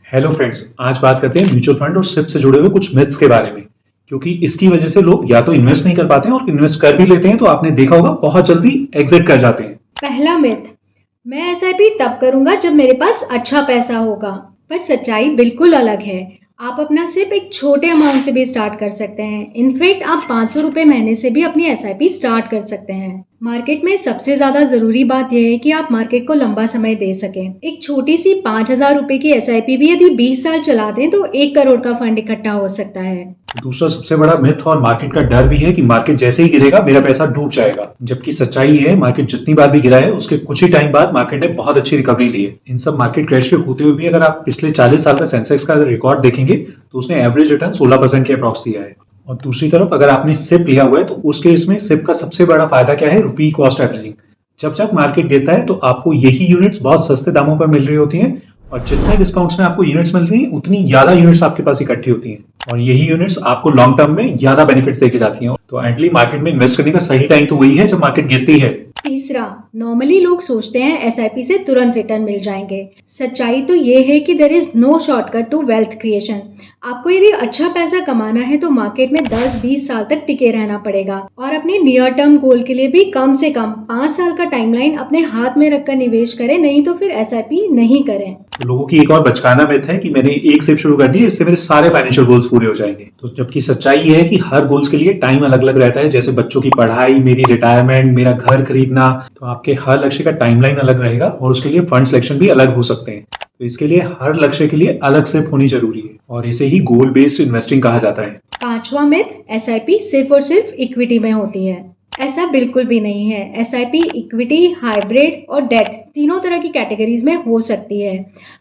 Hello friends, आज बात करते हैं म्यूचुअल फंड और सिप से जुड़े हुए कुछ मिथ्स के बारे में। क्योंकि इसकी वजह से लोग या तो इन्वेस्ट नहीं कर पाते हैं और इन्वेस्ट कर भी लेते हैं तो आपने देखा होगा बहुत जल्दी एग्जिट कर जाते हैं। पहला मिथ, मैं एसआईपी तब करूंगा जब मेरे पास अच्छा पैसा होगा। पर सच्चाई बिल्कुल अलग है। आप अपना सिर्फ एक छोटे अमाउंट से भी स्टार्ट कर सकते हैं। इनफैक्ट आप 500 रुपए महीने से भी अपनी एसआईपी स्टार्ट कर सकते हैं। मार्केट में सबसे ज्यादा जरूरी बात यह है कि आप मार्केट को लंबा समय दे सकें। एक छोटी सी 5,000 रुपए की एसआईपी भी यदि 20 साल चला दें तो 1 करोड़ का फंड इकट्ठा हो सकता है। दूसरा सबसे बड़ा मिथ और मार्केट का डर भी है कि मार्केट जैसे ही गिरेगा मेरा पैसा डूब जाएगा। जबकि सच्चाई है, मार्केट जितनी बार भी गिरा है उसके कुछ ही टाइम बाद मार्केट ने बहुत अच्छी रिकवरी ली है। इन सब मार्केट क्रैश के होते हुए भी अगर आप पिछले 40 साल का सेंसेक्स का रिकॉर्ड देखेंगे तो उसने एवरेज रिटर्न 16% के अप्रॉक्स दिया है। और दूसरी तरफ अगर आपने सिप लिया हुआ है तो उस केस में सिप का सबसे बड़ा फायदा क्या है? रुपी कॉस्ट एवरेजिंग। जब जब मार्केट गिरता है तो आपको यही यूनिट्स बहुत सस्ते दामों पर मिल रही होती हैं और जितने डिस्काउंट्स में आपको यूनिट्स मिलती हैं उतनी ज्यादा यूनिट्स आपके पास इकट्ठी होती हैं और यही यूनिट्स आपको लॉन्ग टर्म में ज्यादा बेनिफिट्स देके जाती हैं। तो एंडली मार्केट में इन्वेस्ट करने का सही टाइम तो वही है जब मार्केट गिरती है। तीसरा, नॉर्मली लोग सोचते हैं एसआईपी से तुरंत रिटर्न मिल जाएंगे। सच्चाई तो ये है कि there is no shortcut to wealth creation. आपको यदि अच्छा पैसा कमाना है तो मार्केट में 10-20 साल तक टिके रहना पड़ेगा और अपने नियर टर्म गोल के लिए भी कम से कम 5 साल का टाइमलाइन अपने हाथ में रखकर निवेश करें, नहीं तो फिर एसआईपी नहीं करें। तो लोगों की एक और बचकाना मिथ है कि मैंने एक सिप शुरू कर दी, इससे मेरे सारे फाइनेंशियल गोल्स पूरे हो जाएंगे। तो जबकि सच्चाई ये है कि हर गोल्स के लिए टाइम अलग अलग रहता है। जैसे बच्चों की पढ़ाई, मेरी रिटायरमेंट, मेरा घर खरीदना, तो आपके हर लक्ष्य का टाइमलाइन अलग रहेगा और उसके लिए फंड सिलेक्शन भी अलग हो सकते हैं। तो इसके लिए हर लक्ष्य के लिए अलग सिप होनी जरूरी है और इसे ही गोल बेस्ड इन्वेस्टिंग कहा जाता है। पांचवा मिथ, एसआईपी सिर्फ और सिर्फ इक्विटी में होती है। ऐसा बिल्कुल भी नहीं है। एसआईपी इक्विटी, हाइब्रिड और डेट तीनों तरह की कैटेगरीज में हो सकती है।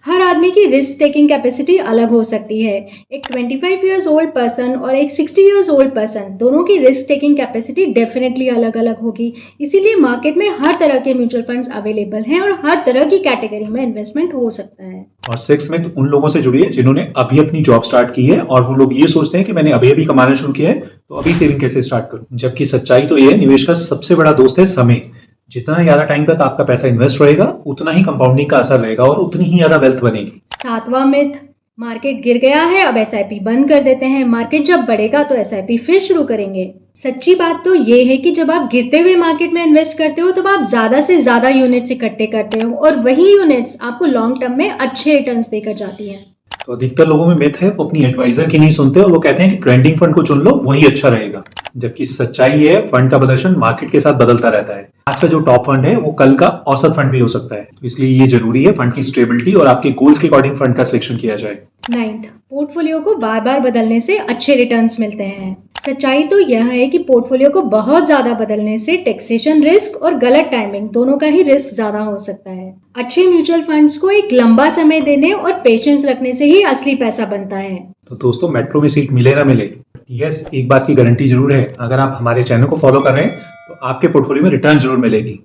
हर आदमी की रिस्क टेकिंग कैपेसिटी अलग हो सकती है। एक 25 ईयर्स ओल्ड पर्सन और एक 60 ईयर्स ओल्ड पर्सन, दोनों की रिस्क टेकिंग कैपेसिटी डेफिनेटली अलग अलग होगी। इसीलिए मार्केट में हर तरह के म्यूचुअल फंड्स अवेलेबल हैं और हर तरह की कैटेगरी में इन्वेस्टमेंट हो सकता है। और सिक्स मिथ उन लोगों से जुड़ी है जिन्होंने अभी अपनी जॉब स्टार्ट की है और वो लोग ये सोचते हैं कि मैंने अभी अभी कमाना शुरू किया है तो अभी सेविंग कैसे स्टार्ट करूं। जबकि सच्चाई तो ये है, निवेश का सबसे बड़ा दोस्त है समय। जितना ज्यादा टाइम तक आपका पैसा इन्वेस्ट रहेगा उतना ही कंपाउंडिंग का असर रहेगा और उतनी ही ज्यादा वेल्थ बनेगी। सातवां मिथ, मार्केट गिर गया है अब एसआईपी बंद कर देते हैं, मार्केट जब बढ़ेगा तो एसआईपी फिर शुरू करेंगे। सच्ची बात तो ये है कि जब आप गिरते हुए मार्केट में इन्वेस्ट करते हो तब आप ज्यादा से ज्यादा यूनिट्स इकट्ठे करते हो और वही यूनिट्स आपको लॉन्ग टर्म में अच्छे रिटर्न्स देकर जाती हैं। तो अधिकतर लोगों में मिथ है वो अपनी एडवाइजर की नहीं सुनते और वो कहते हैं कि ट्रेंडिंग फंड को चुन लो, वही अच्छा रहेगा। जबकि सच्चाई है, फंड का प्रदर्शन मार्केट के साथ बदलता रहता है। आज का जो टॉप फंड है वो कल का औसत फंड भी हो सकता है। तो इसलिए ये जरूरी है फंड की स्टेबिलिटी और आपके गोल्स के अकॉर्डिंग फंड का सिलेक्शन किया जाए। 9th, पोर्टफोलियो को बार बार बदलने से अच्छे रिटर्न्स मिलते हैं। सच्चाई तो यह है कि पोर्टफोलियो को बहुत ज्यादा बदलने से टैक्सेशन रिस्क और गलत टाइमिंग दोनों का ही रिस्क ज्यादा हो सकता है। अच्छे म्यूचुअल फंड्स को एक लंबा समय देने और पेशेंस रखने से ही असली पैसा बनता है। तो दोस्तों, मेट्रो में सीट मिले ना मिले, यस, एक बात की गारंटी जरूर है, अगर आप हमारे चैनल को फॉलो कर रहे हैं तो आपके पोर्टफोलियो में रिटर्न जरूर मिलेगी।